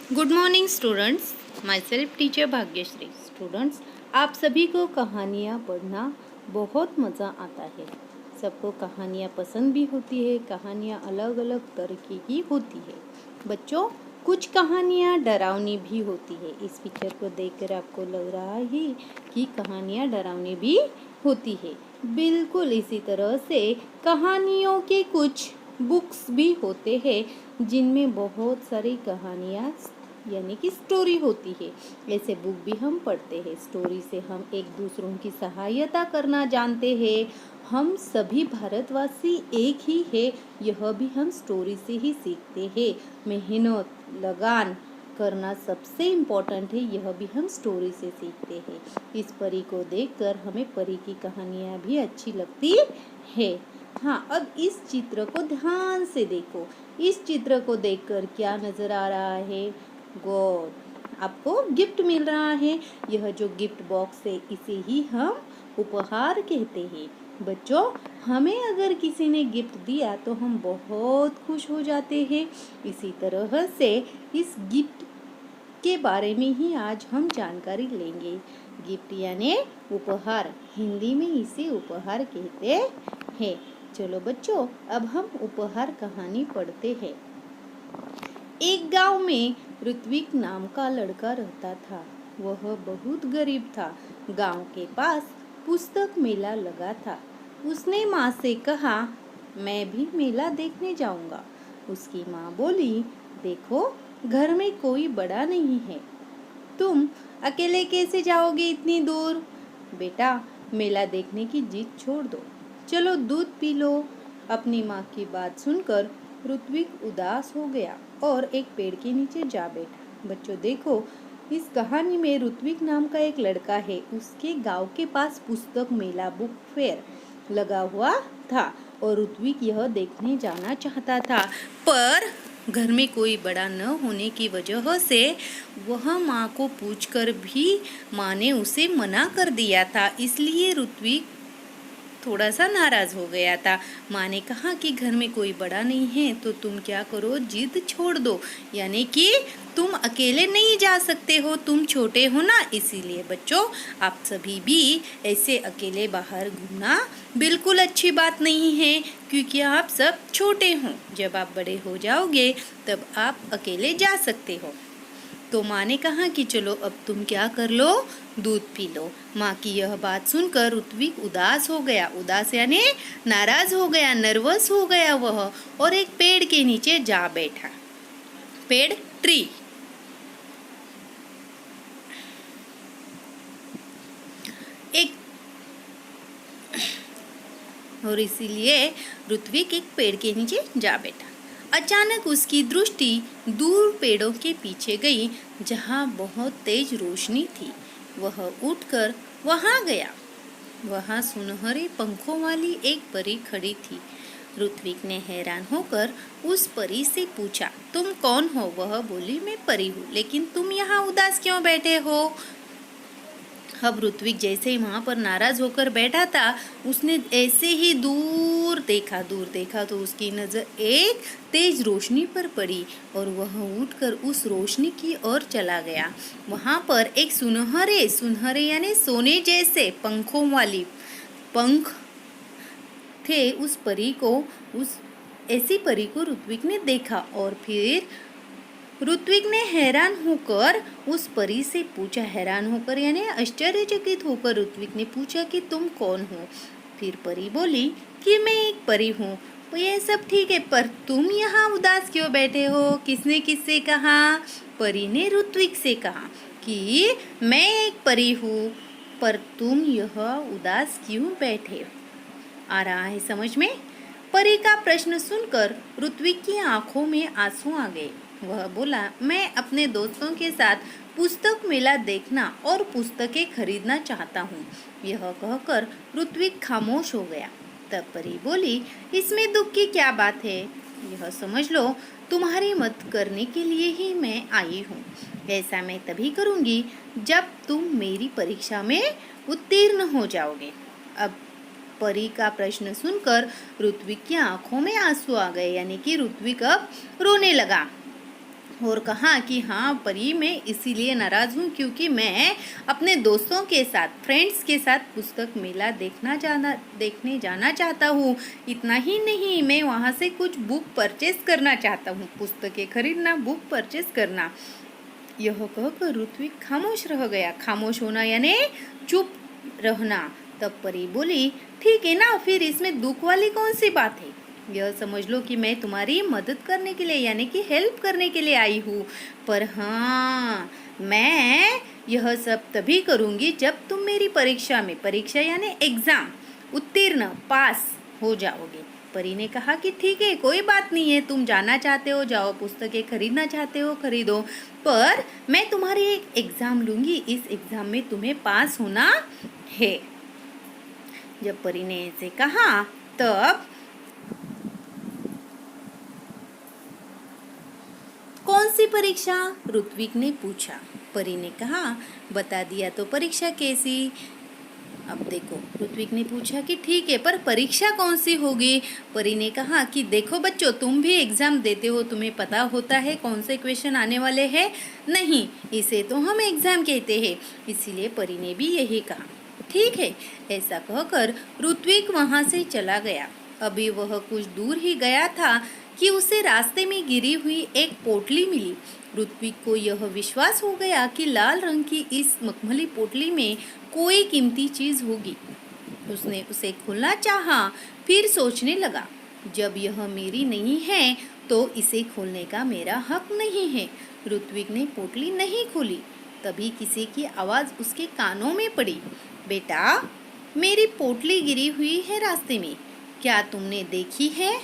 Good morning students, my self teacher Bhagyashree. Students, आप सभी को कहानियाँ पढ़ना बहुत मज़ा आता है। सबको कहानियाँ पसंद भी होती है। कहानियाँ अलग अलग तरीके की होती है। बच्चों, कुछ कहानियाँ डरावनी भी होती है। इस पिक्चर को देखकर आपको लग रहा है कि कहानियाँ डरावनी भी होती है। बिल्कुल इसी तरह से कहानियों के कुछ बुक्स भी होते हैं जिनमें बहुत सारी कहानियाँ यानी कि स्टोरी होती है। ऐसे बुक भी हम पढ़ते हैं। स्टोरी से हम एक दूसरों की सहायता करना जानते हैं। हम सभी भारतवासी एक ही है, यह भी हम स्टोरी से ही सीखते हैं। मेहनत लगान करना सबसे इम्पोर्टेंट है, यह भी हम स्टोरी से सीखते हैं। इस परी को देखकर हमें परी की कहानियाँ भी अच्छी लगती है। हाँ, अब इस चित्र को ध्यान से देखो। इस चित्र को देखकर क्या नजर आ रहा है? गॉड, आपको गिफ्ट मिल रहा है। यह जो गिफ्ट बॉक्स है इसे ही हम उपहार कहते हैं। बच्चों, हमें अगर किसी ने गिफ्ट दिया तो हम बहुत खुश हो जाते हैं। इसी तरह से इस गिफ्ट के बारे में ही आज हम जानकारी लेंगे। गिफ्ट यानी उपहार, हिंदी में इसे उपहार कहते हैं। चलो बच्चों, अब हम उपहार कहानी पढ़ते हैं। एक गांव में ऋत्विक नाम का लड़का रहता था। वह बहुत गरीब था। गांव के पास पुस्तक मेला लगा था। उसने माँ से कहा, मैं भी मेला देखने जाऊंगा। उसकी माँ बोली, देखो, घर में कोई बड़ा नहीं है, तुम अकेले कैसे जाओगे इतनी दूर? बेटा, मेला देखने की जिद छोड़ दो, चलो दूध पी लो। अपनी माँ की बात सुनकर ऋत्विक उदास हो गया और एक पेड़ के नीचे जा बैठा। बच्चों देखो, इस कहानी में ऋत्विक नाम का एक लड़का है। उसके गांव के पास पुस्तक मेला, बुक फेयर लगा हुआ था और ऋत्विक यह देखने जाना चाहता था, पर घर में कोई बड़ा न होने की वजह से वह माँ को पूछकर भी माँ ने उसे मना कर दिया था। इसलिए ऋत्विक थोड़ा सा नाराज हो गया था। माँ ने कहा कि घर में कोई बड़ा नहीं है तो तुम क्या करो, जिद छोड़ दो, यानी कि तुम अकेले नहीं जा सकते हो, तुम छोटे हो ना। इसीलिए बच्चों, आप सभी भी ऐसे अकेले बाहर घूमना बिल्कुल अच्छी बात नहीं है, क्योंकि आप सब छोटे हो। जब आप बड़े हो जाओगे तब आप अकेले जा सकते हो। तो माँ ने कहा कि चलो अब तुम क्या कर लो, दूध पी लो। माँ की यह बात सुनकर ऋत्विक उदास हो गया। उदास यानी नाराज हो गया, नर्वस हो गया वह, और एक पेड़ के नीचे जा बैठा। पेड़, ट्री। एक और इसीलिए ऋत्विक एक पेड़ के नीचे जा बैठा। अचानक उसकी दृष्टि दूर पेड़ों के पीछे गई, जहाँ बहुत तेज रोशनी थी। वह उठकर वहाँ गया। वहाँ सुनहरे पंखों वाली एक परी खड़ी थी। ऋत्विक ने हैरान होकर उस परी से पूछा, तुम कौन हो? वह बोली, मैं परी हूँ, लेकिन तुम यहाँ उदास क्यों बैठे हो? अब ऋत्विक जैसे ही वहां पर नाराज होकर बैठा था, उसने ऐसे ही दूर देखा तो उसकी नजर एक तेज रोशनी पर पड़ी और वह उठकर उस रोशनी की ओर चला गया। वहां पर एक सुनहरे यानी सोने जैसे पंखों वाली पंख थे। उस ऐसी परी को ऋत्विक ने देखा और फिर ऋत्विक ने हैरान होकर उस परी से पूछा, हैरान होकर यानी आश्चर्यचकित होकर ऋत्विक ने पूछा कि तुम कौन हो? फिर परी बोली कि मैं एक परी हूँ। तो ये सब ठीक है, पर तुम यहाँ उदास क्यों बैठे हो? किसने किससे कहा? परी ने ऋत्विक से कहा कि मैं एक परी हूँ, पर तुम यह उदास क्यों बैठे? आ रहा है समझ में? परी का प्रश्न सुनकर ऋत्विक की आंखों में आंसू आ गए। वह बोला, मैं अपने दोस्तों के साथ पुस्तक मेला देखना और पुस्तकें खरीदना चाहता हूँ। यह कहकर ऋत्विक खामोश हो गया। तब परी बोली, इसमें दुख की क्या बात है? यह समझ लो, तुम्हारी मदद करने के लिए ही मैं आई हूँ। ऐसा मैं तभी करूँगी जब तुम मेरी परीक्षा में उत्तीर्ण हो जाओगे। अब परी का प्रश्न सुनकर ऋत्विक की आंखों में आंसू आ गए, यानी कि ऋत्विक अब रोने लगा। और कहा कि हाँ परी, मैं इसीलिए नाराज़ हूँ क्योंकि मैं अपने दोस्तों के साथ, फ्रेंड्स के साथ पुस्तक मेला देखने जाना चाहता हूँ। इतना ही नहीं, मैं वहाँ से कुछ बुक परचेस करना चाहता हूँ। पुस्तकें खरीदना, बुक परचेस करना। यह कहकर ऋत्विक खामोश रह गया। खामोश होना यानी चुप रहना। तब परी बोली, ठीक है ना, फिर इसमें दुख वाली कौन सी बात है? यह समझ लो कि मैं तुम्हारी मदद करने के लिए यानी कि हेल्प करने के लिए आई हूँ। पर हाँ, मैं यह सब तभी करूँगी जब तुम मेरी परीक्षा में, परीक्षा यानी एग्ज़ाम, उत्तीर्ण, पास हो जाओगे। परी ने कहा कि ठीक है, कोई बात नहीं है, तुम जाना चाहते हो जाओ, पुस्तकें खरीदना चाहते हो खरीदो, पर मैं तुम्हारी एक एग्ज़ाम लूँगी, इस एग्ज़ाम में तुम्हें पास होना है। जब परी ने ऐसे कहा तब कौन सी परीक्षा? ऋत्विक ने पूछा। परी ने कहा, बता दिया तो परीक्षा कैसी? अब देखो, ऋत्विक ने पूछा कि ठीक है, पर परीक्षा कौन सी होगी? परी ने कहा कि देखो बच्चों, तुम भी एग्जाम देते हो, तुम्हें पता होता है कौन से क्वेश्चन आने वाले हैं। नहीं, इसे तो हम एग्जाम कहते हैं। इसीलिए परी ने भी यही कहा। ठीक है, ऐसा कहकर ऋत्विक वहाँ से चला गया। अभी वह कुछ दूर ही गया था कि उसे रास्ते में गिरी हुई एक पोटली मिली। ऋत्विक को यह विश्वास हो गया कि लाल रंग की इस मखमली पोटली में कोई कीमती चीज होगी। उसने उसे खोलना चाहा, फिर सोचने लगा, जब यह मेरी नहीं है तो इसे खोलने का मेरा हक नहीं है। ऋत्विक ने पोटली नहीं खोली। तभी किसी की आवाज उसके कानों में पड़ी, बेटा, मेरी पोटली गिरी हुई है रास्ते में, क्या तुमने देखी है?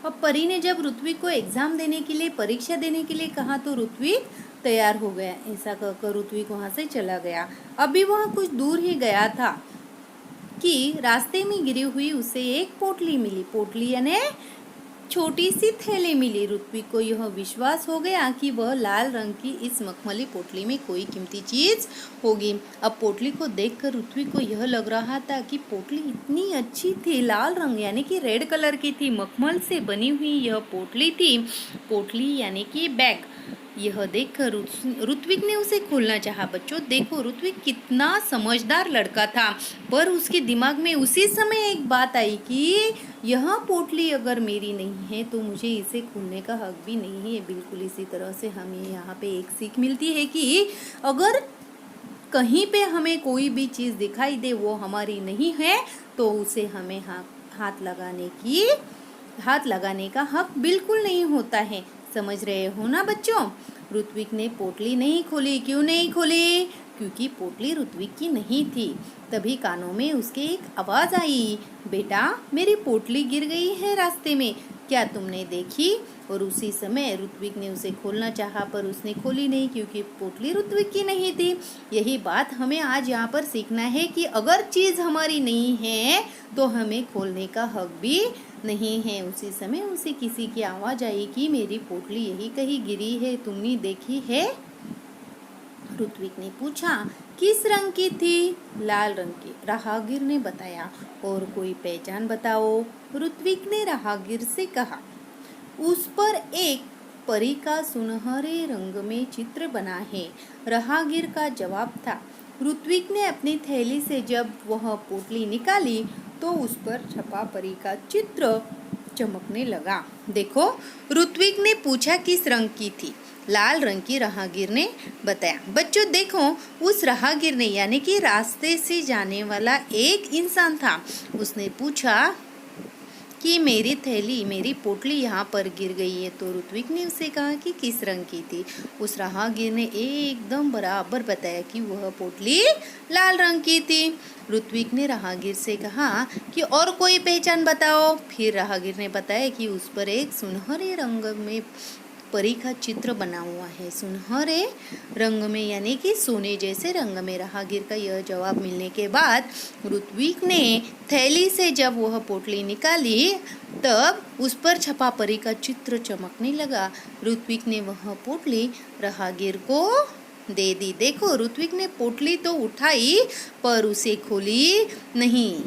अब परी ने जब ऋत्विक को एग्जाम देने के लिए, परीक्षा देने के लिए कहा तो ऋत्विक तैयार हो गया। ऐसा कहकर ऋत्विक वहां से चला गया। अभी वह कुछ दूर ही गया था कि रास्ते में गिरी हुई उसे एक पोटली मिली। पोटली यानी छोटी सी थैली मिली। ऋत्विक को यह विश्वास हो गया कि वह लाल रंग की इस मखमली पोटली में कोई कीमती चीज होगी। अब पोटली को देखकर ऋत्विक को यह लग रहा था कि पोटली इतनी अच्छी थी, लाल रंग यानी कि रेड कलर की थी, मखमल से बनी हुई यह पोटली थी। पोटली यानी कि बैग। यह देखकर ऋत्विक ने उसे खोलना चाहा। बच्चों देखो, ऋत्विक कितना समझदार लड़का था, पर उसके दिमाग में उसी समय एक बात आई कि यह पोटली अगर मेरी नहीं है तो मुझे इसे खोलने का हक भी नहीं है। बिल्कुल इसी तरह से हमें यहाँ पे एक सीख मिलती है कि अगर कहीं पे हमें कोई भी चीज़ दिखाई दे वो हमारी नहीं है तो उसे हमें हाथ लगाने का हक बिल्कुल नहीं होता है। समझ रहे हो ना बच्चों? ऋत्विक ने पोटली नहीं खोली। क्यों नहीं खोली? क्योंकि पोटली ऋत्विक की नहीं थी। तभी कानों में उसके एक आवाज आई, बेटा, मेरी पोटली गिर गई है रास्ते में, क्या तुमने देखी? और उसी समय ऋत्विक ने उसे खोलना चाहा, पर उसने खोली नहीं क्योंकि पोटली ऋत्विक की नहीं थी। यही बात हमें आज यहाँ पर सीखना है कि अगर चीज़ हमारी नहीं है तो हमें खोलने का हक भी नहीं है। उसी समय उसे किसी की आवाज़ आई कि मेरी पोटली यही कहीं गिरी है, तुमने देखी है? ऋत्विक ने पूछा, किस रंग की थी? लाल रंग की, राहगीर ने बताया। और कोई पहचान बताओ, ऋत्विक ने राहगीर से कहा। उस पर एक परी का सुनहरे रंग में चित्र बना है, राहगीर का जवाब था। ऋत्विक ने अपनी थैली से जब वह पोटली निकाली तो उस पर छपा परी का चित्र चमकने लगा। देखो, ऋत्विक ने पूछा किस रंग की थी, लाल रंग की, राहगीर ने बताया। बच्चों देखो, उस राहगीर ने यानी कि रास्ते से जाने वाला एक इंसान था। उसने पूछा कि मेरी थैली, मेरी पोटली यहाँ पर गिर गई है। तो ऋत्विक ने उसे कहा कि किस रंग की थी। उस राहगीर ने एकदम बराबर बताया कि वह पोटली लाल रंग की थी। ऋत्विक ने राहगीर से कहा कि और कोई पहचान बताओ। फिर राहगीर ने बताया कि उस पर एक सुनहरे रंग में परी का चित्र बना हुआ है सुनहरे रंग में, यानी कि सोने जैसे रंग में। राहगीर का यह जवाब मिलने के बाद ऋत्विक ने थैली से जब वह पोटली निकाली तब उस पर छपा परी का चित्र चमकने लगा। ऋत्विक ने वह पोटली राहगीर को दे दी। देखो, ऋत्विक ने पोटली तो उठाई पर उसे खोली नहीं।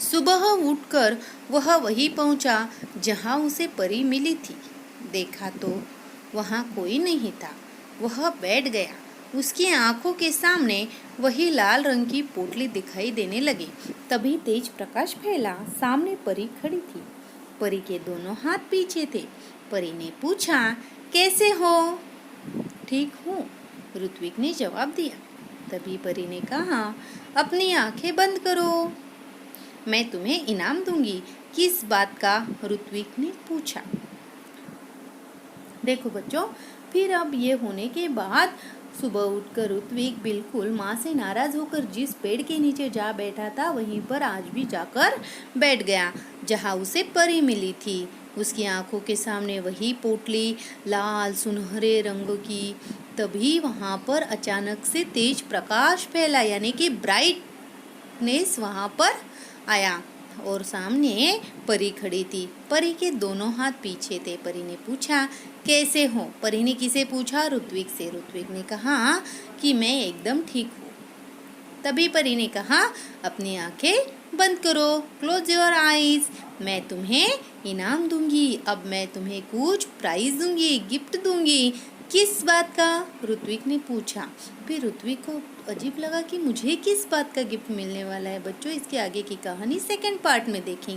सुबह उठकर वह वहीं पहुंचा जहां उसे परी मिली थी। देखा तो वहां कोई नहीं था। वह बैठ गया। उसकी आंखों के सामने वही लाल रंग की पोटली दिखाई देने लगी। तभी तेज प्रकाश फैला। सामने परी खड़ी थी। परी के दोनों हाथ पीछे थे। परी ने पूछा, कैसे हो? ठीक हूँ, ऋत्विक ने जवाब दिया। तभी परी ने कहा, अपनी आंखें बंद करो, मैं तुम्हें इनाम दूंगी। किस बात का? ऋत्विक ने पूछा। देखो बच्चों, फिर अब ये होने के बाद सुबह उठकर ऋत्विक बिल्कुल माँ से नाराज होकर जिस पेड़ के नीचे जा बैठा था वहीं पर आज भी जाकर बैठ गया जहाँ उसे परी मिली थी। उसकी आंखों के सामने वही पोटली लाल सुनहरे रंग की। तभी वहाँ पर अचानक से तेज प्रकाश फैला, यानी कि ब्राइटनेस वहाँ पर आया और सामने परी खड़ी थी। परी के दोनों हाथ पीछे थे। परी ने पूछा, कैसे हो? परी ने किसे पूछा? ऋत्विक से। ऋत्विक ने कहा कि मैं एकदम ठीक हूँ। तभी परी ने कहा, अपनी आंखें बंद करो, क्लोज योर आईज, मैं तुम्हें इनाम दूंगी। अब मैं तुम्हें कुछ प्राइज दूंगी, गिफ्ट दूंगी। किस बात का? ऋत्विक ने पूछा। फिर ऋत्विक को अजीब लगा कि मुझे किस बात का गिफ्ट मिलने वाला है। बच्चों, इसके आगे की कहानी सेकंड पार्ट में देखेंगे।